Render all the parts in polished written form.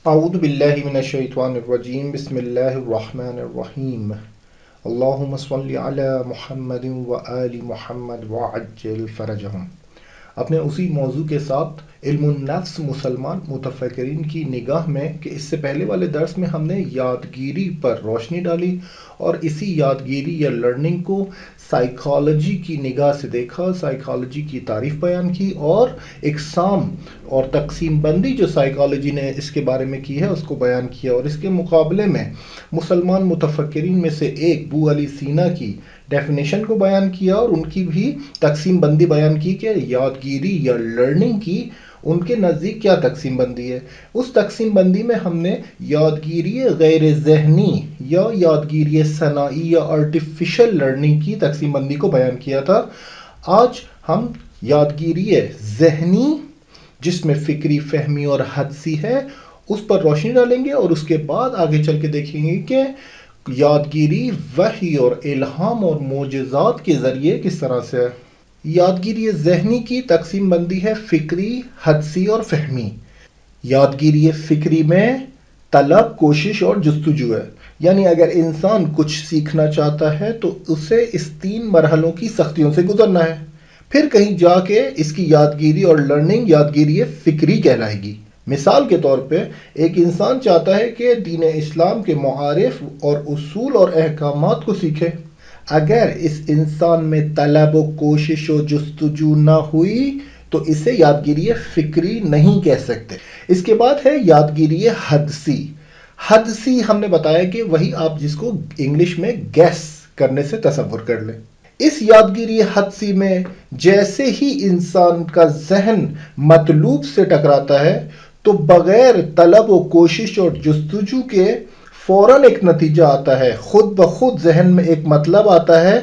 اعوذ باللہ من الشیطان الرجیم بسم اللہ الرحمن الرحیم اللہم صلی علی محمد و آل محمد وعجل فرجہم۔ اپنے اسی موضوع کے ساتھ علم النفس مسلمان متفکرین کی نگاہ میں کہ اس سے پہلے والے درس میں ہم نے یادگیری پر روشنی ڈالی اور اسی یادگیری یا لرننگ کو سائیکالوجی کی نگاہ سے دیکھا، سائیکالوجی کی تعریف بیان کی اور اقسام اور تقسیم بندی جو سائیکالوجی نے اس کے بارے میں کی ہے اس کو بیان کیا، اور اس کے مقابلے میں مسلمان متفکرین میں سے ایک بو علی سینا کی ڈیفینیشن کو بیان کیا اور ان کی بھی تقسیم بندی بیان کی کہ یادگیری یا لرننگ کی ان کے نزدیک کیا تقسیم بندی ہے۔ اس تقسیم بندی میں ہم نے یادگیری غیر ذہنی یا یادگیری صناعی یا آرٹیفیشل لرننگ کی تقسیم بندی کو بیان کیا تھا۔ آج ہم یادگیری ذہنی جس میں فکری، فہمی اور حدسی ہے اس پر روشنی ڈالیں گے، اور اس کے بعد آگے چل کے دیکھیں گے کہ یادگیری وحی اور الہام اور معجزات کے ذریعے کس طرح سے ہے۔ یادگیری ذہنی کی تقسیم بندی ہے فکری، حدسی اور فہمی۔ یادگیری فکری میں طلب، کوشش اور جستجو ہے، یعنی اگر انسان کچھ سیکھنا چاہتا ہے تو اسے اس 3 مرحلوں کی سختیوں سے گزرنا ہے، پھر کہیں جا کے اس کی یادگیری اور لرننگ یادگیری فکری کہلائے گی۔ مثال کے طور پہ ایک انسان چاہتا ہے کہ دین اسلام کے معارف اور اصول اور احکامات کو سیکھے، اگر اس انسان میں طلب و کوشش و جستجو نہ ہوئی تو اسے یادگیری فکری نہیں کہہ سکتے۔ اس کے بعد ہے یادگیری حدسی۔ حدسی ہم نے بتایا کہ وہی آپ جس کو انگلش میں گیس کرنے سے تصور کر لیں۔ اس یادگیری حدسی میں جیسے ہی انسان کا ذہن مطلوب سے ٹکراتا ہے تو بغیر طلب و کوشش اور جستجو کے فوراً ایک نتیجہ آتا ہے، خود بخود ذہن میں ایک مطلب آتا ہے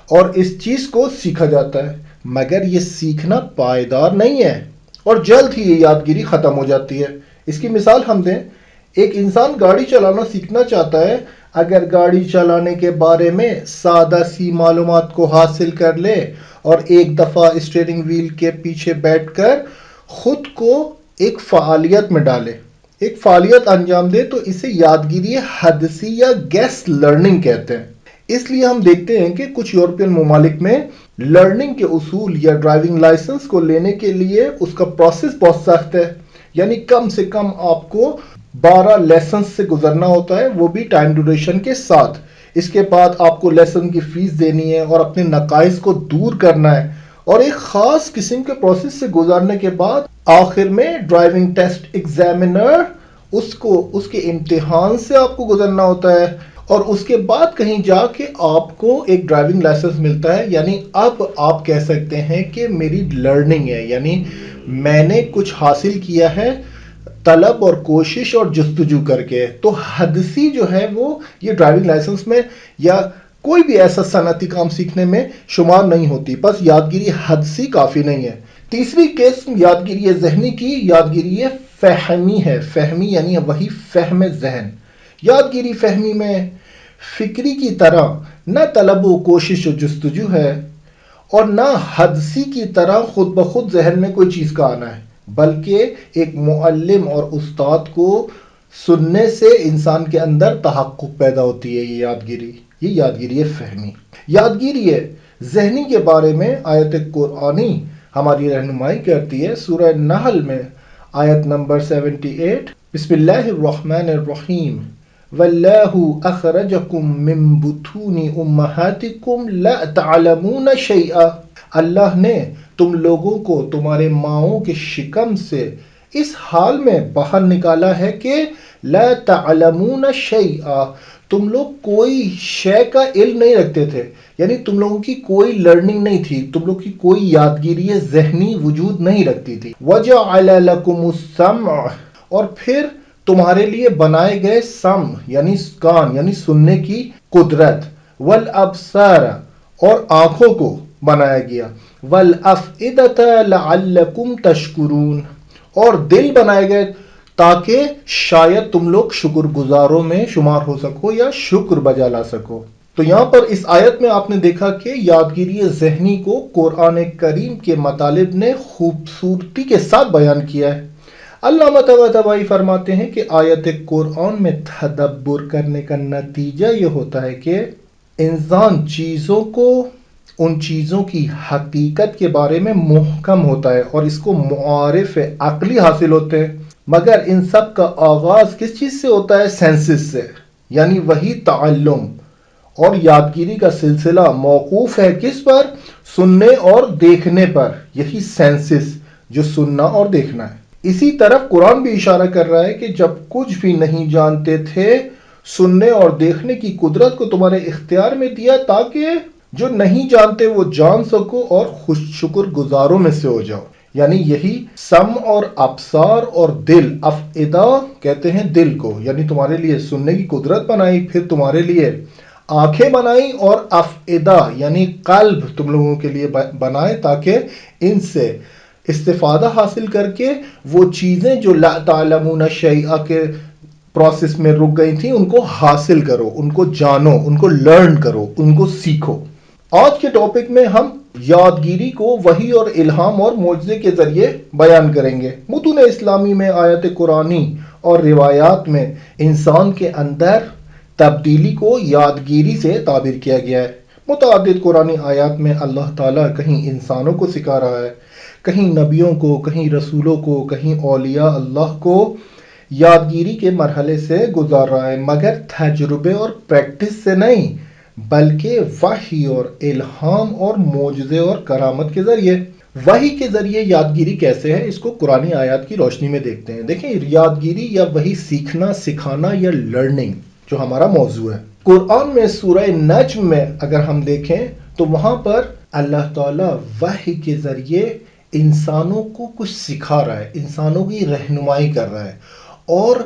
اور اس چیز کو سیکھا جاتا ہے، مگر یہ سیکھنا پائیدار نہیں ہے اور جلد ہی یہ یادگیری ختم ہو جاتی ہے۔ اس کی مثال ہم دیں، ایک انسان گاڑی چلانا سیکھنا چاہتا ہے، اگر گاڑی چلانے کے بارے میں سادہ سی معلومات کو حاصل کر لے اور ایک دفعہ اسٹیئرنگ وہیل کے پیچھے بیٹھ کر خود کو ایک فعالیت میں ڈالے، ایک فعالیت انجام دے، تو اسے یادگیری حدسی یا گیس لرننگ کہتے ہیں۔ اس لیے ہم دیکھتے ہیں کہ کچھ یورپین ممالک میں لرننگ کے اصول یا ڈرائیونگ لائسنس کو لینے کے لیے اس کا پروسیس بہت سخت ہے، یعنی کم سے کم آپ کو 12 لیسنز سے گزرنا ہوتا ہے، وہ بھی ٹائم ڈیوریشن کے ساتھ۔ اس کے بعد آپ کو لیسن کی فیس دینی ہے اور اپنے نقائص کو دور کرنا ہے، اور ایک خاص قسم کے پروسیس سے گزارنے کے بعد آخر میں ڈرائیونگ ٹیسٹ ایگزامینر اس کے امتحان سے آپ کو گزرنا ہوتا ہے، اور اس کے بعد کہیں جا کے آپ کو ایک ڈرائیونگ لائسنس ملتا ہے، یعنی اب آپ کہہ سکتے ہیں کہ میری لرننگ ہے، یعنی میں نے کچھ حاصل کیا ہے طلب اور کوشش اور جستجو کر کے۔ تو حدسی جو ہے وہ یہ ڈرائیونگ لائسنس میں یا کوئی بھی ایسا صنعتی کام سیکھنے میں شمار نہیں ہوتی، بس یادگیری حدسی کافی نہیں ہے۔ تیسری قسم یادگیری ذہنی کی یادگیری فہمی ہے۔ فہمی یعنی وہی فہم ذہن۔ یادگیری فہمی میں فکری کی طرح نہ طلب و کوشش و جستجو ہے اور نہ حدسی کی طرح خود بخود ذہن میں کوئی چیز کا آنا ہے، بلکہ ایک معلم اور استاد کو سننے سے انسان کے اندر تحقق پیدا ہوتی ہے۔ یہ یادگیری فہمی۔ یادگیری ذہنی کے بارے میں آیت قرآنی ہماری رہنمائی کرتی ہے۔ سورہ نحل میں آیت نمبر 78، بسم اللہ الرحمن الرحیم، وَاللَّهُ أَخْرَجَكُم مِّن بُطُونِ أُمَّهَاتِكُمْ لَا تَعْلَمُونَ شَيْئًا، اللہ نے تم لوگوں کو تمہارے ماؤں کے شکم سے اس حال میں باہر نکالا ہے کہ لا تعلمون شیئا، تم لوگ کوئی شے کا علم نہیں رکھتے تھے، یعنی تم لوگوں کی کوئی لرننگ نہیں تھی، تم لوگ کی کوئی یادگیری ذہنی وجود نہیں رکھتی تھی۔ وَجَعَلَ لَكُمُ السَّمْعَ، اور پھر تمہارے لیے بنائے گئے سمع یعنی کان یعنی سننے کی قدرت، وَالْأَبْصَارَ، اور آنکھوں کو بنایا گیا، وَالْأَفْئِدَةَ لَعَلَّكُمْ تَشْكُرُونَ، اور دل بنائے گئے تاکہ شاید تم لوگ شکر گزاروں میں شمار ہو سکو یا شکر بجا لا سکو۔ تو یہاں پر اس آیت میں آپ نے دیکھا کہ یادگیری ذہنی کو قرآن کریم کے مطالب نے خوبصورتی کے ساتھ بیان کیا ہے۔ علامہ طباطبائی فرماتے ہیں کہ آیت قرآن میں تدبر کرنے کا نتیجہ یہ ہوتا ہے کہ انسان چیزوں کو، ان چیزوں کی حقیقت کے بارے میں محکم ہوتا ہے اور اس کو معارف عقلی حاصل ہوتے ہیں، مگر ان سب کا آغاز کس چیز سے ہوتا ہے؟ سینسز سے، یعنی وہی تعلم اور یادگیری کا سلسلہ موقوف ہے کس پر؟ سننے اور دیکھنے پر، یہی سینسز جو سننا اور دیکھنا ہے۔ اسی طرف قرآن بھی اشارہ کر رہا ہے کہ جب کچھ بھی نہیں جانتے تھے، سننے اور دیکھنے کی قدرت کو تمہارے اختیار میں دیا تاکہ جو نہیں جانتے وہ جان سکو اور خوش شکر گزاروں میں سے ہو جاؤ۔ یعنی یہی سمع اور ابصار اور دل، افئدہ کہتے ہیں دل کو، یعنی تمہارے لیے سننے کی قدرت بنائی، پھر تمہارے لیے آنکھیں بنائی، اور افئدہ یعنی قلب تم لوگوں کے لیے بنائے تاکہ ان سے استفادہ حاصل کر کے وہ چیزیں جو لا تعلمون شیئا کے پروسیس میں رک گئی تھیں ان کو حاصل کرو، ان کو جانو، ان کو لرن کرو، ان کو سیکھو۔ آج کے ٹاپک میں ہم یادگیری کو وحی اور الہام اور معجزے کے ذریعے بیان کریں گے۔ متون اسلامی میں آیت قرآنی اور روایات میں انسان کے اندر تبدیلی کو یادگیری سے تعبیر کیا گیا ہے۔ متعدد قرآنی آیات میں اللہ تعالیٰ کہیں انسانوں کو سکھا رہا ہے، کہیں نبیوں کو، کہیں رسولوں کو، کہیں اولیاء اللہ کو یادگیری کے مرحلے سے گزار رہا ہے، مگر تجربے اور پریکٹس سے نہیں بلکہ وحی اور الہام اور معجزے اور کرامت کے ذریعے۔ وحی کے ذریعے یادگیری کیسے ہے، اس کو قرآنی آیات کی روشنی میں دیکھتے ہیں۔ دیکھیں، یادگیری یا وحی سیکھنا، سکھانا یا لرننگ جو ہمارا موضوع ہے، قرآن میں سورہ نجم میں اگر ہم دیکھیں تو وہاں پر اللہ تعالیٰ وحی کے ذریعے انسانوں کو کچھ سکھا رہا ہے، انسانوں کی رہنمائی کر رہا ہے، اور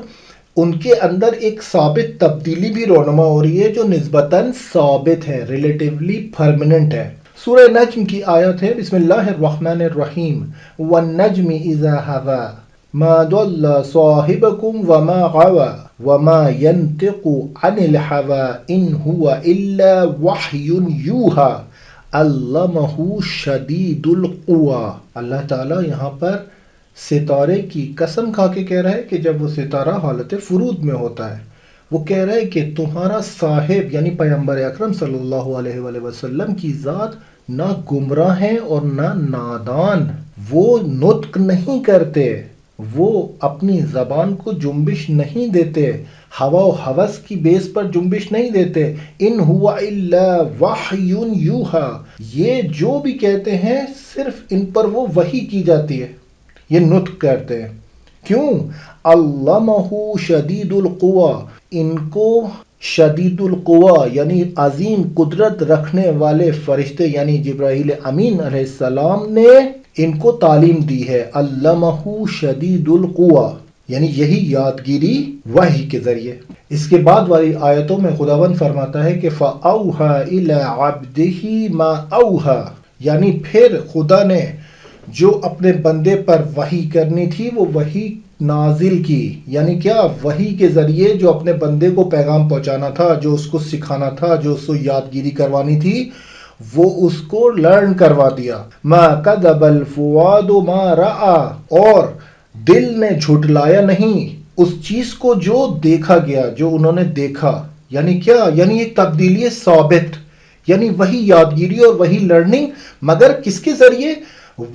ان کے اندر ایک ثابت تبدیلی بھی رونما ہو رہی ہے جو نسبتاً ثابت ہے، ریلیٹیولی پرماننٹ ہے۔ سورہ نجم کی آیت ہے، بسم اللہ الرحمن الرحیم، والنجم اذا ہوا ما ضل صاحبكم وما غوى وما ينطق عن الهوى ان هو الا وحی یوحى علمہ شدید القوى۔ اللہ تعالیٰ یہاں پر ستارے کی قسم کھا کے کہہ رہا ہے کہ جب وہ ستارہ حالت فروض میں ہوتا ہے، وہ کہہ رہا ہے کہ تمہارا صاحب یعنی پیغمبر اکرم صلی اللہ علیہ وآلہ وسلم کی ذات نہ گمراہ ہیں اور نہ نادان، وہ نطق نہیں کرتے، وہ اپنی زبان کو جنبش نہیں دیتے، ہوا و ہوس کی بیس پر جنبش نہیں دیتے۔ ان ہوا الا وحی یوحا، یہ جو بھی کہتے ہیں صرف ان پر وہ وحی کی جاتی ہے، یہ نطق کرتے ہیں۔ کیوں؟ علمہ شدید القویٰ، ان کو شدید القویٰ یعنی عظیم قدرت رکھنے والے فرشتے یعنی جبرائیل امین علیہ السلام نے ان کو تعلیم دی ہے۔ علمہ شدید القویٰ یعنی یہی یادگیری وحی کے ذریعے۔ اس کے بعد والی آیتوں میں خداوند فرماتا ہے کہ فَأَوْحَى إِلَىٰ عَبْدِهِ مَا أَوْحَى، یعنی پھر خدا نے جو اپنے بندے پر وحی کرنی تھی وہ وحی نازل کی، یعنی کیا؟ وحی کے ذریعے جو اپنے بندے کو پیغام پہنچانا تھا، جو اس کو سکھانا تھا، جو اس کو یادگیری کروانی تھی، وہ اس کو لرن کروا دیا۔ ما کذب الفؤاد ما رأى، اور دل نے جھٹلایا نہیں اس چیز کو جو دیکھا گیا، جو انہوں نے دیکھا۔ یعنی کیا؟ یعنی ایک تبدیلی ثابت، یعنی وہی یادگیری اور وہی لرننگ، مگر کس کے ذریعے؟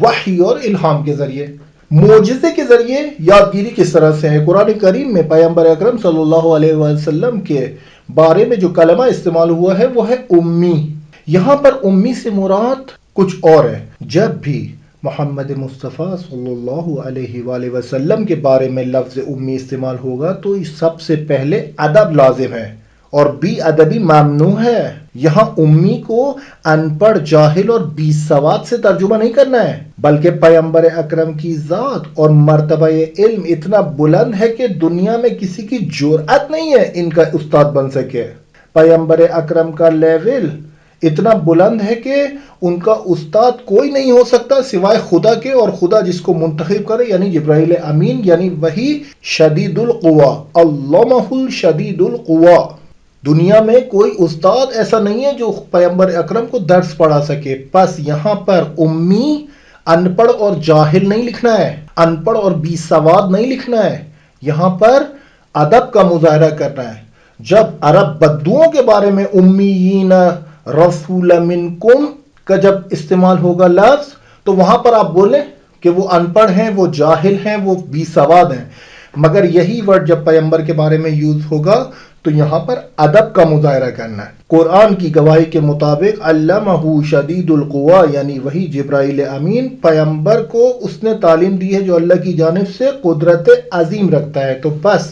وحی اور الہام کے ذریعے۔ معجزے کے ذریعے یادگیری کس طرح سے ہے؟ قرآن کریم میں پیغمبر اکرم صلی اللہ علیہ وسلم کے بارے میں جو کلمہ استعمال ہوا ہے وہ ہے امی۔ یہاں پر امی سے مراد کچھ اور ہے۔ جب بھی محمد مصطفیٰ صلی اللہ علیہ وآلہ وسلم کے بارے میں لفظ امی استعمال ہوگا تو سب سے پہلے ادب لازم ہے اور بی ادبی ممنوع ہے۔ یہاں امی کو ان پڑھ، جاہل اور بی سواد سے ترجمہ نہیں کرنا ہے، بلکہ پیغمبر اکرم کی ذات اور مرتبہ علم اتنا بلند ہے کہ دنیا میں کسی کی جرأت نہیں ہے ان کا استاد بن سکے۔ پیغمبر اکرم کا لیول اتنا بلند ہے کہ ان کا استاد کوئی نہیں ہو سکتا سوائے خدا کے، اور خدا جس کو منتخب کرے یعنی جبرائیل امین، یعنی وہی شدید القویٰ، علمہ شدید القویٰ۔ دنیا میں کوئی استاد ایسا نہیں ہے جو پیغمبر اکرم کو درس پڑھا سکے۔ بس یہاں پر امی ان پڑھ اور جاہل نہیں لکھنا ہے، ان پڑھ اور بی سواد نہیں لکھنا ہے، یہاں پر ادب کا مظاہرہ کرنا ہے۔ جب عرب بدوؤں کے بارے میں امیین رسول منکم کا جب استعمال ہوگا لفظ، تو وہاں پر آپ بولیں کہ وہ ان پڑھ ہیں، وہ جاہل ہیں، وہ بی سواد ہیں، مگر یہی ورڈ جب پیغمبر کے بارے میں یوز ہوگا تو یہاں پر ادب کا مظاہرہ کرنا ہے۔ قرآن کی گواہی کے مطابق علمہ شدید القوا، یعنی وہی جبرائیل امین پیغمبر کو اس نے تعلیم دی ہے جو اللہ کی جانب سے قدرت عظیم رکھتا ہے۔ تو بس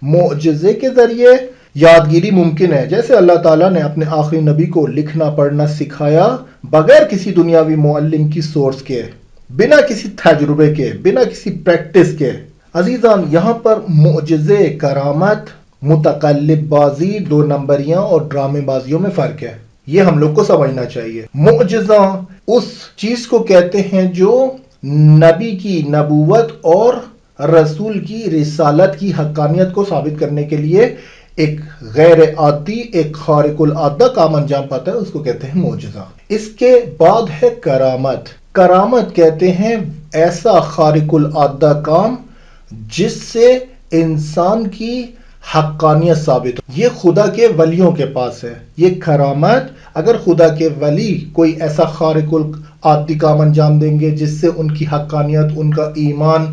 معجزے کے ذریعے یادگیری ممکن ہے، جیسے اللہ تعالیٰ نے اپنے آخری نبی کو لکھنا پڑھنا سکھایا بغیر کسی دنیاوی معلم کی سورس کے، بنا کسی تجربے کے، بنا کسی پریکٹس کے۔ عزیزان، یہاں پر معجزے، کرامت، متقلب بازی، دو نمبریاں اور ڈرامے بازیوں میں فرق ہے، یہ ہم لوگ کو سمجھنا چاہیے۔ معجزہ اس چیز کو کہتے ہیں جو نبی کی نبوت اور رسول کی رسالت کی حقانیت کو ثابت کرنے کے لیے ایک غیر عادی، ایک خارق العادہ کام انجام پاتا ہے، اس کو کہتے ہیں معجزہ۔ اس کے بعد ہے کرامت۔ کرامت کہتے ہیں ایسا خارق العادہ کام جس سے انسان کی حقانیت ثابت ہو۔ یہ خدا کے ولیوں کے پاس ہے یہ کرامت۔ اگر خدا کے ولی کوئی ایسا خارق العادی کام انجام دیں گے جس سے ان کی حقانیت، ان کا ایمان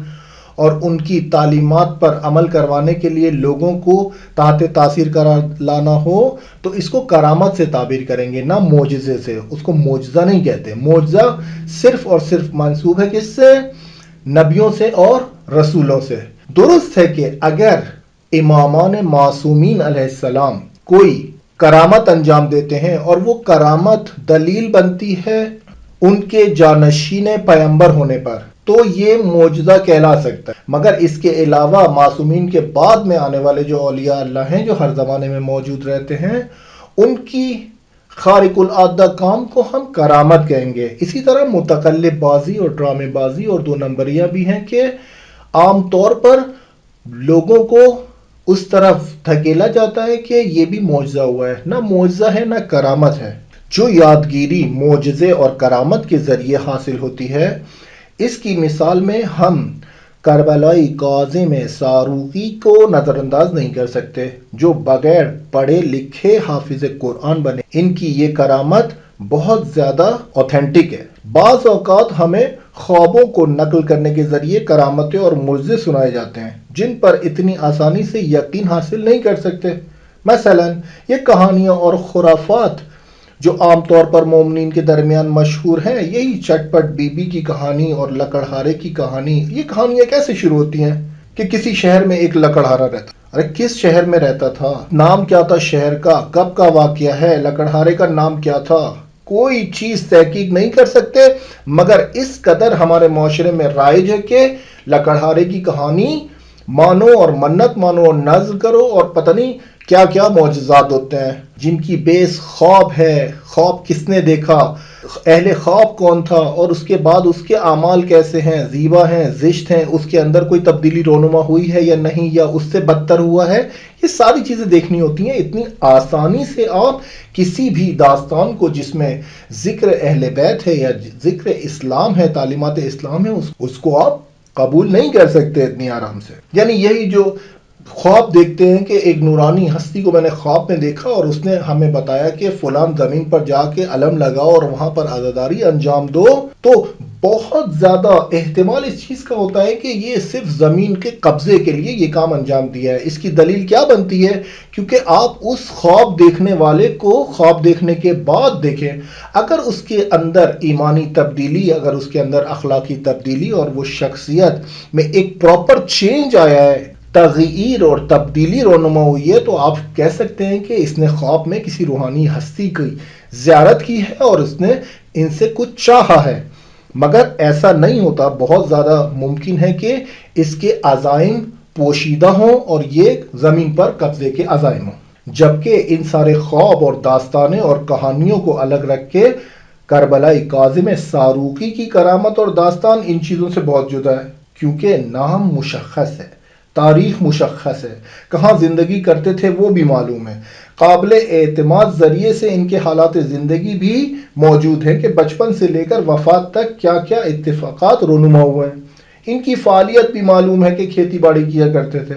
اور ان کی تعلیمات پر عمل کروانے کے لیے لوگوں کو تحت تاثیر قرار لانا ہو، تو اس کو کرامت سے تعبیر کریں گے، نہ معجزے سے۔ اس کو معجزہ نہیں کہتے۔ معجزہ صرف اور صرف منسوب ہے کس سے؟ نبیوں سے اور رسولوں سے۔ درست ہے کہ اگر امامان معصومین علیہ السلام کوئی کرامت انجام دیتے ہیں اور وہ کرامت دلیل بنتی ہے ان کے جانشین پیغمبر ہونے پر، تو یہ معجزہ کہلا سکتا ہے۔ مگر اس کے علاوہ معصومین کے بعد میں آنے والے جو اولیاء اللہ ہیں، جو ہر زمانے میں موجود رہتے ہیں، ان کی خارق العادہ کام کو ہم کرامت کہیں گے۔ اسی طرح متقلب بازی اور ڈرامے بازی اور دو نمبریاں بھی ہیں کہ عام طور پر لوگوں کو اس طرف دھکیلا جاتا ہے کہ یہ بھی معجزہ ہوا ہے۔ نہ معجزہ ہے نہ کرامت ہے۔ جو یادگیری معجزے اور کرامت کے ذریعے حاصل ہوتی ہے، اس کی مثال میں ہم کربلائی کاظم ساروقی کو نظر انداز نہیں کر سکتے، جو بغیر پڑھے لکھے حافظ قرآن بنے۔ ان کی یہ کرامت بہت زیادہ اوتھینٹک ہے۔ بعض اوقات ہمیں خوابوں کو نقل کرنے کے ذریعے کرامتیں اور معجزے سنائے جاتے ہیں جن پر اتنی آسانی سے یقین حاصل نہیں کر سکتے۔ مثلا یہ کہانیاں اور خرافات جو عام طور پر مومنین کے درمیان مشہور ہیں، یہی چٹ پٹ بی بی کی کہانی اور لکڑہارے کی کہانی، یہ کہانیاں کیسے شروع ہوتی ہیں کہ کسی شہر میں ایک لکڑہارا رہتا۔ ارے کس شہر میں رہتا تھا؟ نام کیا تھا شہر کا؟ کب کا واقعہ ہے؟ لکڑہارے کا نام کیا تھا؟ کوئی چیز تحقیق نہیں کر سکتے، مگر اس قدر ہمارے معاشرے میں رائج ہے کہ لکڑہارے کی کہانی مانو اور منت مانو اور نذر کرو، اور پتہ نہیں کیا کیا معجزات ہوتے ہیں جن کی بیس خواب ہے۔ خواب کس نے دیکھا، اہل خواب کون تھا، اور اس کے بعد اس کے اعمال کیسے ہیں، زیبا ہیں، زشت ہیں، اس کے اندر کوئی تبدیلی رونما ہوئی ہے یا نہیں، یا اس سے بدتر ہوا ہے، یہ ساری چیزیں دیکھنی ہوتی ہیں۔ اتنی آسانی سے آپ کسی بھی داستان کو جس میں ذکر اہل بیت ہے یا ذکر اسلام ہے، تعلیمات اسلام ہے، اس کو آپ قبول نہیں کر سکتے اتنی آرام سے۔ یعنی یہی جو خواب دیکھتے ہیں کہ ایک نورانی ہستی کو میں نے خواب میں دیکھا اور اس نے ہمیں بتایا کہ فلان زمین پر جا کے علم لگاؤ اور وہاں پر عزاداری انجام دو، تو بہت زیادہ احتمال اس چیز کا ہوتا ہے کہ یہ صرف زمین کے قبضے کے لیے یہ کام انجام دیا ہے۔ اس کی دلیل کیا بنتی ہے؟ کیونکہ آپ اس خواب دیکھنے والے کو خواب دیکھنے کے بعد دیکھیں، اگر اس کے اندر ایمانی تبدیلی، اگر اس کے اندر اخلاقی تبدیلی اور وہ شخصیت میں ایک پراپر چینج آیا ہے، تغییر اور تبدیلی رونما ہوئی ہے، تو آپ کہہ سکتے ہیں کہ اس نے خواب میں کسی روحانی ہستی کی زیارت کی ہے اور اس نے ان سے کچھ چاہا ہے۔ مگر ایسا نہیں ہوتا۔ بہت زیادہ ممکن ہے کہ اس کے عزائم پوشیدہ ہوں اور یہ زمین پر قبضے کے عزائم ہوں، جبکہ ان سارے خواب اور داستانیں اور کہانیوں کو الگ رکھ کے کربلائی کاظم ساروقی کی کرامت اور داستان ان چیزوں سے بہت جدا ہے، کیونکہ نام مشخص ہے، تاریخ مشخص ہے، کہاں زندگی کرتے تھے وہ بھی معلوم ہے، قابل اعتماد ذریعے سے ان کے حالات زندگی بھی موجود ہیں کہ بچپن سے لے کر وفات تک کیا کیا اتفاقات رونما ہوئے ہیں۔ ان کی فعالیت بھی معلوم ہے کہ کھیتی باڑی کیا کرتے تھے۔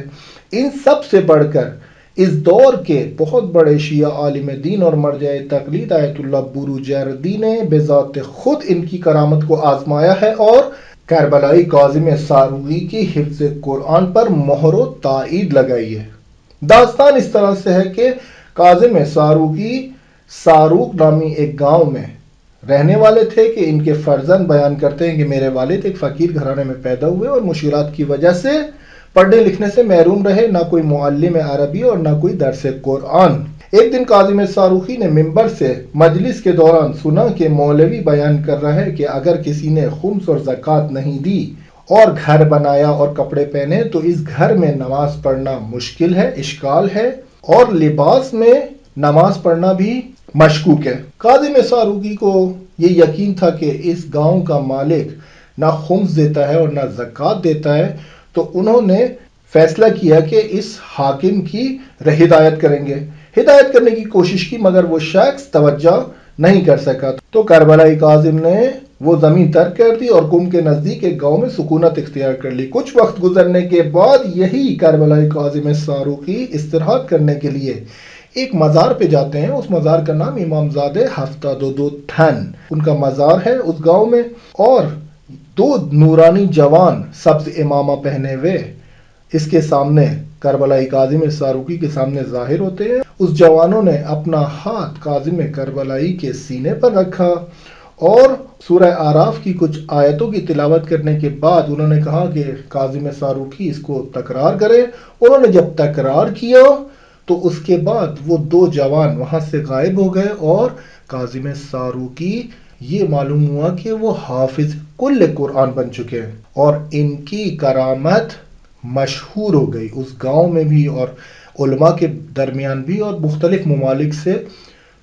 ان سب سے بڑھ کر اس دور کے بہت بڑے شیعہ عالم دین اور مرجع تقلید آیت اللہ بروجردی نے بذات خود ان کی کرامت کو آزمایا ہے اور کربلائی کاظم ساروقی کی حفظ قرآن پر مہر و تائید لگائی ہے۔ داستان اس طرح سے ہے کہ کاظم ساروقی ساروق نامی ایک گاؤں میں رہنے والے تھے کہ ان کے فرزند بیان کرتے ہیں کہ میرے والد ایک فقیر گھرانے میں پیدا ہوئے اور مشکلات کی وجہ سے پڑھنے لکھنے سے محروم رہے، نہ کوئی معلم عربی اور نہ کوئی درس قرآن۔ ایک دن کاظم ساروقی نے منبر سے مجلس کے دوران سنا کہ مولوی بیان کر رہا ہے کہ اگر کسی نے خمس اور زکوٰۃ نہیں دی اور گھر بنایا اور کپڑے پہنے تو اس گھر میں نماز پڑھنا مشکل ہے، اشکال ہے، اور لباس میں نماز پڑھنا بھی مشکوک ہے۔ کاظم ساروقی کو یہ یقین تھا کہ اس گاؤں کا مالک نہ خمس دیتا ہے اور نہ زکوٰۃ دیتا ہے، تو انہوں نے فیصلہ کیا کہ اس حاکم کی ہدایت کریں گے۔ ہدایت کرنے کی کوشش کی مگر وہ شخص توجہ نہیں کر سکا، تو کربلائی کاظم نے وہ زمین ترک کر دی اور قم کے نزدیک ایک گاؤں میں سکونت اختیار کر لی۔ کچھ وقت گزرنے کے بعد یہی کربلائی کاظم ساروقی استراحت کرنے کے لیے ایک مزار پہ جاتے ہیں۔ اس مزار کا نام امامزادہ ہفتاد و دو تھن ان کا مزار ہے اس گاؤں میں، اور دو نورانی جوان سبز امامہ پہنے ہوئے اس کے سامنے کربلائی کاظم ساروقی کے سامنے ظاہر ہوتے ہیں۔ اس جوانوں نے اپنا ہاتھ کاظم کربلائی کے سینے پر رکھا اور سورہ اعراف کی کچھ آیتوں کی تلاوت کرنے کے بعد انہوں نے کہا کہ کاظم ساروقی اس کو تکرار کرے۔ انہوں نے جب تکرار کیا تو اس کے بعد وہ دو جوان وہاں سے غائب ہو گئے اور کاظم ساروقی یہ معلوم ہوا کہ وہ حافظ کل قرآن بن چکے ہیں، اور ان کی کرامت مشہور ہو گئی اس گاؤں میں بھی اور علماء کے درمیان بھی، اور مختلف ممالک سے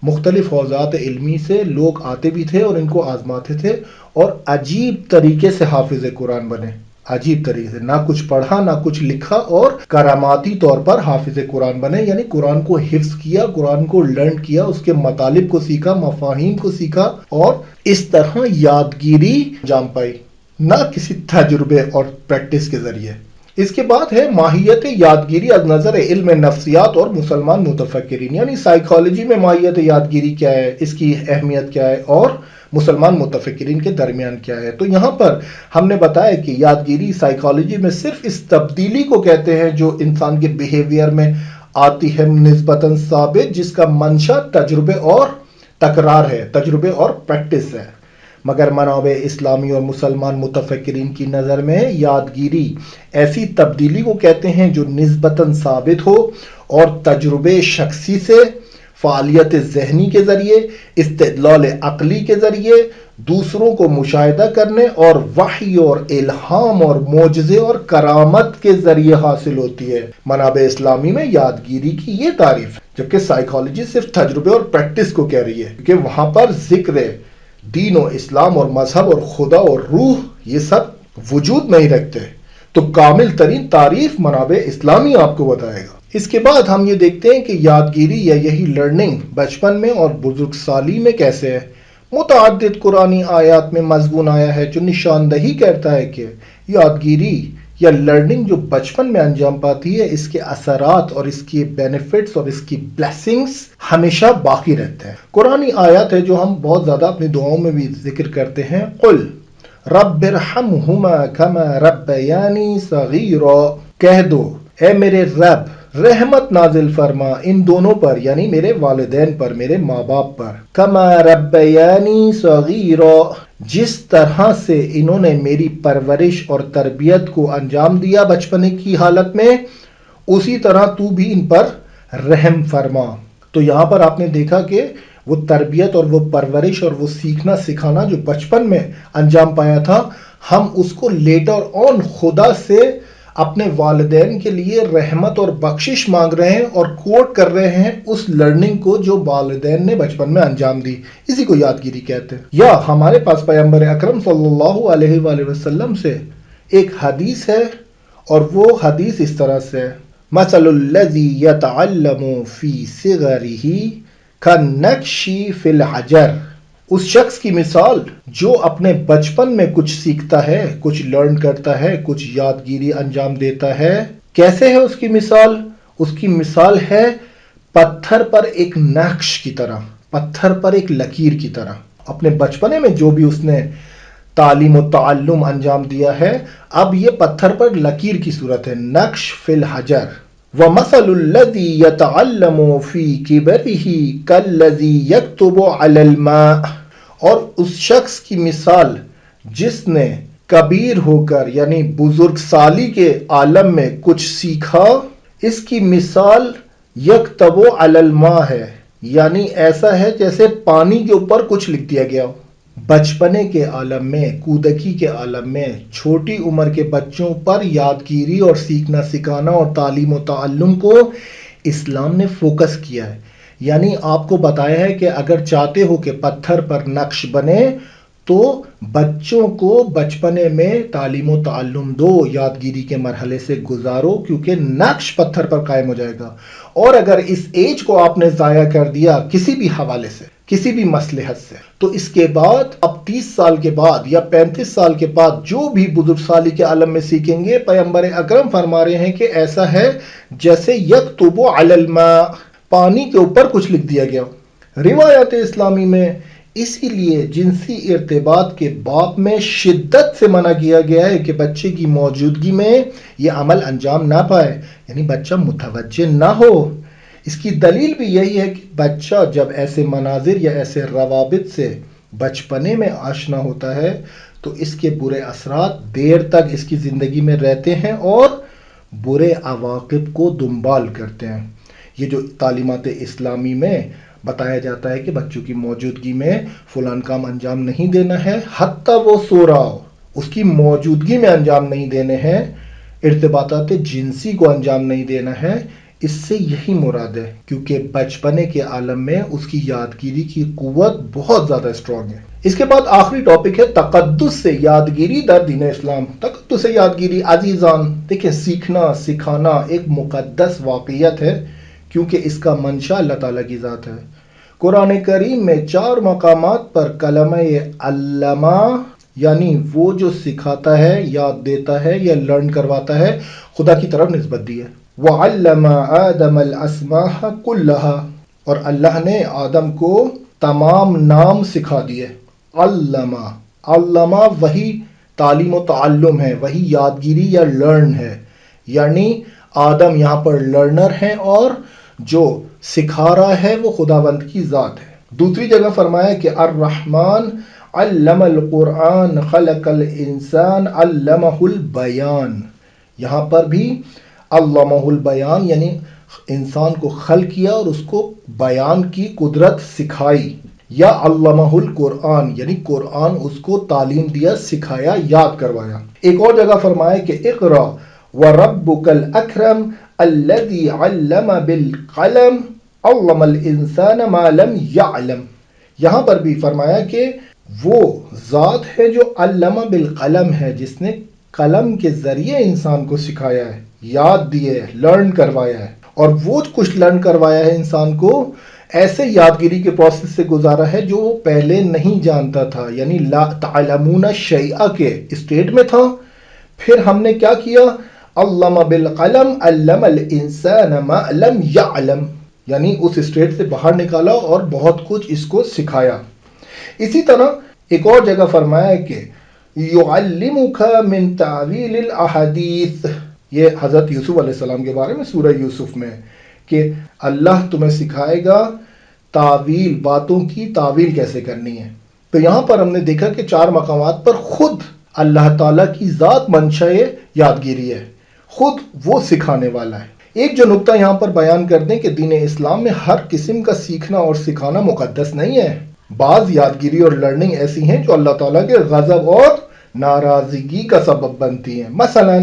مختلف حوزات علمی سے لوگ آتے بھی تھے اور ان کو آزماتے تھے، اور عجیب طریقے سے حافظ قرآن بنے، عجیب طریقے سے، نہ کچھ پڑھا نہ کچھ لکھا، اور کراماتی طور پر حافظ قرآن بنے، یعنی قرآن کو حفظ کیا، قرآن کو لرن کیا، اس کے مطالب کو سیکھا، مفاہیم کو سیکھا، اور اس طرح یادگیری جام پائی، نہ کسی تجربے اور پریکٹس کے ذریعے۔ اس کے بعد ہے ماہیت یادگیری از نظر علم نفسیات اور مسلمان متفکرین، یعنی سائیکالوجی میں ماہیت یادگیری کیا ہے، اس کی اہمیت کیا ہے، اور مسلمان متفکرین کے درمیان کیا ہے۔ تو یہاں پر ہم نے بتایا کہ یادگیری سائیکالوجی میں صرف اس تبدیلی کو کہتے ہیں جو انسان کے بیہیویئر میں آتی ہے نسبتاً ثابت، جس کا منشا تجربے اور تکرار ہے، تجربے اور پریکٹس ہے۔ مگر منابع اسلامی اور مسلمان متفکرین کی نظر میں یادگیری ایسی تبدیلی کو کہتے ہیں جو نسبتاً ثابت ہو اور تجربے شخصی سے، فعالیت ذہنی کے ذریعے، استدلال عقلی کے ذریعے، دوسروں کو مشاہدہ کرنے اور وحی اور الہام اور معجزے اور کرامت کے ذریعے حاصل ہوتی ہے۔ منابع اسلامی میں یادگیری کی یہ تعریف ہے، جبکہ سائیکالوجی صرف تجربے اور پریکٹس کو کہہ رہی ہے، کیونکہ وہاں پر ذکر دین و اسلام اور مذہب اور خدا اور روح یہ سب وجود نہیں رکھتے۔ تو کامل ترین تعریف منابع اسلامی آپ کو بتائے گا۔ اس کے بعد ہم یہ دیکھتے ہیں کہ یادگیری یا یہی لرننگ بچپن میں اور بزرگسالی میں کیسے ہے۔ متعدد قرآنی آیات میں مضمون آیا ہے جو نشاندہی کرتا ہے کہ یادگیری یا لرننگ جو بچپن میں انجام پاتی ہے، اس کے اثرات اور اس کی بینیفٹس اور اس کی بلیسنگز ہمیشہ باقی رہتے ہیں۔ قرآنی آیات ہے جو ہم بہت زیادہ اپنی دعاؤں میں بھی ذکر کرتے ہیں، قل رب ارحمہما کما ربیانی صغیرا، کہہ دو اے میرے رب رحمت نازل فرما ان دونوں پر، یعنی میرے والدین پر، میرے ماں باپ پر، کما ربیانی صغیرا، جس طرح سے انہوں نے میری پرورش اور تربیت کو انجام دیا بچپنے کی حالت میں، اسی طرح تو بھی ان پر رحم فرما۔ تو یہاں پر آپ نے دیکھا کہ وہ تربیت اور وہ پرورش اور وہ سیکھنا سکھانا جو بچپن میں انجام پایا تھا، ہم اس کو لیٹر آن خدا سے اپنے والدین کے لیے رحمت اور بخشش مانگ رہے ہیں اور کوٹ کر رہے ہیں اس لرننگ کو جو والدین نے بچپن میں انجام دی، اسی کو یادگیری کہتے ہیں۔ یا ہمارے پاس پیغمبر اکرم صلی اللہ علیہ وآلہ وسلم سے ایک حدیث ہے، اور وہ حدیث اس طرح سے ہے، مثل الذی یتعلم فی صغرہ کالنقش فی الحجر، اس شخص کی مثال جو اپنے بچپن میں کچھ سیکھتا ہے، کچھ لرن کرتا ہے، کچھ یادگیری انجام دیتا ہے، کیسے ہے اس کی مثال؟ اس کی مثال ہے پتھر پر ایک نقش کی طرح، پتھر پر ایک لکیر کی طرح۔ اپنے بچپنے میں جو بھی اس نے تعلیم و تعلم انجام دیا ہے، اب یہ پتھر پر لکیر کی صورت ہے، نقش فی الحجر۔ وَمَثَلُ الَّذِي يَتَعَلَّمُ فِي كِبَرِهِ كَالَّذِي يَكْتُبُ عَلَى الْمَاءِ، اور اس شخص کی مثال جس نے کبیر ہو کر یعنی بزرگ سالی کے عالم میں کچھ سیکھا، اس کی مثال یکتب علی الماء ہے، یعنی ایسا ہے جیسے پانی کے اوپر کچھ لکھ دیا گیا ہو۔ بچپنے کے عالم میں، کودکی کے عالم میں، چھوٹی عمر کے بچوں پر یادگیری اور سیکھنا سکھانا اور تعلیم و تعلم کو اسلام نے فوکس کیا ہے۔ یعنی آپ کو بتایا ہے کہ اگر چاہتے ہو کہ پتھر پر نقش بنے تو بچوں کو بچپنے میں تعلیم و تعلم دو، یادگیری کے مرحلے سے گزارو، کیونکہ نقش پتھر پر قائم ہو جائے گا۔ اور اگر اس ایج کو آپ نے ضائع کر دیا کسی بھی حوالے سے، کسی بھی مصلحت سے، تو اس کے بعد اب 30 سال کے بعد یا 35 سال کے بعد جو بھی بزرگ سالی کے عالم میں سیکھیں گے، پیغمبر اکرم فرما رہے ہیں کہ ایسا ہے جیسے یکتب علی الماء، پانی کے اوپر کچھ لکھ دیا گیا۔ روایات اسلامی میں اسی لیے جنسی ارتباط کے باب میں شدت سے منع کیا گیا ہے کہ بچے کی موجودگی میں یہ عمل انجام نہ پائے، یعنی بچہ متوجہ نہ ہو۔ اس کی دلیل بھی یہی ہے کہ بچہ جب ایسے مناظر یا ایسے روابط سے بچپنے میں آشنا ہوتا ہے تو اس کے برے اثرات دیر تک اس کی زندگی میں رہتے ہیں اور برے عواقب کو دنبال کرتے ہیں۔ یہ جو تعلیمات اسلامی میں بتایا جاتا ہے کہ بچوں کی موجودگی میں فلان کام انجام نہیں دینا ہے، حتیٰ وہ سو رہا ہو اس کی موجودگی میں انجام نہیں دینے ہیں، ارتباطات جنسی کو انجام نہیں دینا ہے، اس سے یہی مراد ہے، کیونکہ بچپنے کے عالم میں اس کی یادگیری کی قوت بہت زیادہ اسٹرانگ ہے۔ اس کے بعد آخری ٹاپک ہے تقدس سے یادگیری در دین اسلام۔ تقدس سے یادگیری عزیزان، دیکھیں سیکھنا سکھانا ایک مقدس واقعیت ہے، کیونکہ اس کا منشا اللہ تعالیٰ کی ذات ہے۔ قرآن کریم میں 4 مقامات پر کلمہ علامہ یعنی وہ جو سکھاتا ہے، یاد دیتا ہے یا لرن کرواتا ہے، خدا کی طرف نسبت دی ہے۔ وَعَلَّمَ آدَمَ الْأَسْمَاءَ كُلَّهَا، اور اللہ نے آدم کو تمام نام سکھا دیے۔ علامہ وہی تعلیم و تعلم ہے، وہی یادگیری یا لرن ہے، یعنی آدم یہاں پر لرنر ہیں اور جو سکھا رہا ہے وہ خداوند کی ذات ہے۔ دوسری جگہ فرمایا کہ الرحمن علم القرآن خلق الانسان علمہ البیان، یہاں پر بھی علمہ البیان یعنی انسان کو خلق کیا اور اس کو بیان کی قدرت سکھائی، یا علمہ القرآن یعنی قرآن اس کو تعلیم دیا، سکھایا، یاد کروایا۔ ایک اور جگہ فرمایا کہ اقرا وربک الاکرم الذی علم بالقلم علم الانسان ما لم یعلم، یہاں پر بھی فرمایا کہ وہ ذات ہے جو علم بالقلم ہے، جس نے قلم کے ذریعے انسان کو سکھایا ہے، یاد دیے، لرن کروایا ہے، اور وہ کچھ لرن کروایا ہے انسان کو ایسے یادگیری کے پروسیس سے گزارا ہے جو وہ پہلے نہیں جانتا تھا، یعنی لا تعلمون شیئا کے اسٹیٹ میں تھا۔ پھر ہم نے کیا کیا؟ علم بالقلم علم الانسان ما لم یعلم، یعنی اس اسٹیٹ سے باہر نکالا اور بہت کچھ اس کو سکھایا۔ اسی طرح ایک اور جگہ فرمایا کہ یعلمک من تعویل الاحادیث، یہ حضرت یوسف علیہ السلام کے بارے میں سورہ یوسف میں، کہ اللہ تمہیں سکھائے گا تعویل، باتوں کی تعویل کیسے کرنی ہے۔ تو یہاں پر ہم نے دیکھا کہ 4 مقامات پر خود اللہ تعالیٰ کی ذات منشا یادگیری ہے، خود وہ سکھانے والا ہے۔ ایک جو نقطہ یہاں پر بیان کر دیں کہ دین اسلام میں ہر قسم کا سیکھنا اور سکھانا مقدس نہیں ہے۔ بعض یادگیری اور لرننگ ایسی ہیں جو اللہ تعالیٰ کے غضب اور ناراضگی کا سبب بنتی ہیں۔ مثلا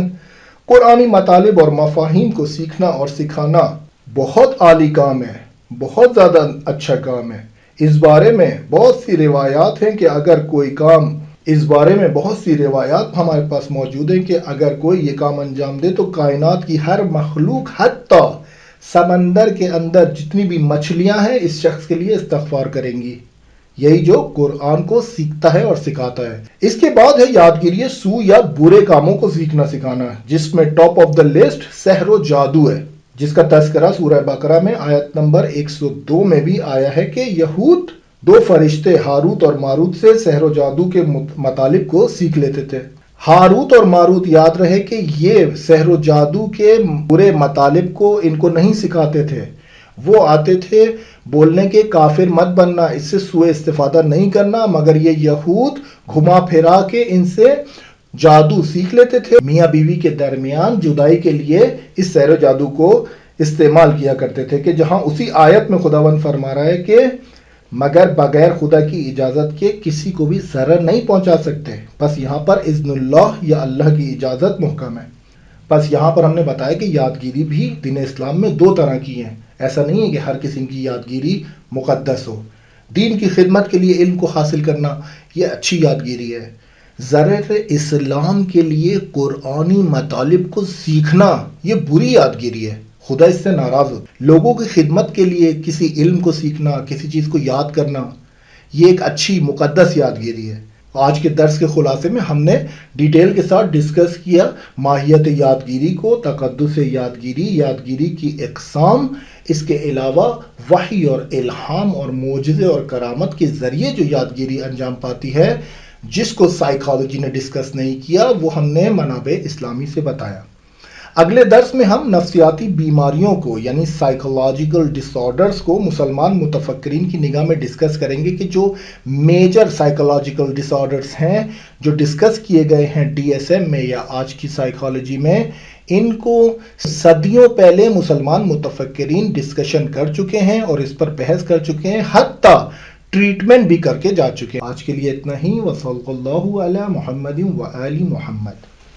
قرآنی مطالب اور مفاہیم کو سیکھنا اور سکھانا بہت عالی کام ہے، بہت زیادہ اچھا کام ہے۔ اس بارے میں بہت سی روایات ہیں کہ اگر کوئی کام، اس بارے میں بہت سی روایات ہمارے پاس موجود ہیں کہ اگر کوئی یہ کام انجام دے تو کائنات کی ہر مخلوق، حتیٰ سمندر کے اندر جتنی بھی مچھلیاں ہیں، اس شخص کے لیے استغفار کریں گی، یہی جو قرآن کو سیکھتا ہے اور سکھاتا ہے۔ اس کے بعد ہے یادگیری سو یا برے کاموں کو سیکھنا سکھانا، جس میں ٹاپ آف دا لسٹ سحر و جادو ہے، جس کا تذکرہ سورہ بقرہ میں آیت نمبر 102 میں بھی آیا ہے کہ یہود دو فرشتے ہاروت اور ماروت سے سحر و جادو کے مطالب کو سیکھ لیتے تھے۔ ہاروت اور ماروت یاد رہے کہ یہ سحر و جادو کے برے مطالب کو ان کو نہیں سکھاتے تھے، وہ آتے تھے بولنے کے کافر مت بننا، اس سے سوء استفادہ نہیں کرنا، مگر یہ یہود گھما پھرا کے ان سے جادو سیکھ لیتے تھے، میاں بیوی کے درمیان جدائی کے لیے اس سحر و جادو کو استعمال کیا کرتے تھے، کہ جہاں اسی آیت میں خداوند فرما رہا ہے کہ مگر بغیر خدا کی اجازت کے کسی کو بھی ضرر نہیں پہنچا سکتے، بس یہاں پر اذن اللہ یا اللہ کی اجازت محکم ہے۔ بس یہاں پر ہم نے بتایا کہ یادگیری بھی دین اسلام میں دو طرح کی ہیں، ایسا نہیں ہے کہ ہر قسم کی یادگیری مقدس ہو۔ دین کی خدمت کے لیے علم کو حاصل کرنا یہ اچھی یادگیری ہے، ضرر اسلام کے لیے قرآنی مطالب کو سیکھنا یہ بری یادگیری ہے، خدا اس سے ناراض ہو۔ لوگوں کی خدمت کے لیے کسی علم کو سیکھنا، کسی چیز کو یاد کرنا، یہ ایک اچھی مقدس یادگیری ہے۔ آج کے درس کے خلاصے میں ہم نے ڈیٹیل کے ساتھ ڈسکس کیا ماہیت یادگیری کو، تقدس یادگیری، یادگیری کی اقسام، اس کے علاوہ وحی اور الہام اور معجزے اور کرامت کے ذریعے جو یادگیری انجام پاتی ہے، جس کو سائیکالوجی نے ڈسکس نہیں کیا، وہ ہم نے منابع اسلامی سے بتایا۔ اگلے درس میں ہم نفسیاتی بیماریوں کو یعنی سائیکولوجیکل ڈس آرڈرز کو مسلمان متفکرین کی نگاہ میں ڈسکس کریں گے، کہ جو میجر سائیکولوجیکل ڈس آرڈرز ہیں جو ڈسکس کیے گئے ہیں ڈی ایس ایم میں یا آج کی سائیکالوجی میں، ان کو صدیوں پہلے مسلمان متفکرین ڈسکشن کر چکے ہیں اور اس پر بحث کر چکے ہیں، حتیٰ ٹریٹمنٹ بھی کر کے جا چکے ہیں۔ آج کے لیے اتنا ہی، وصلی اللہ علی محمد و آل محمد۔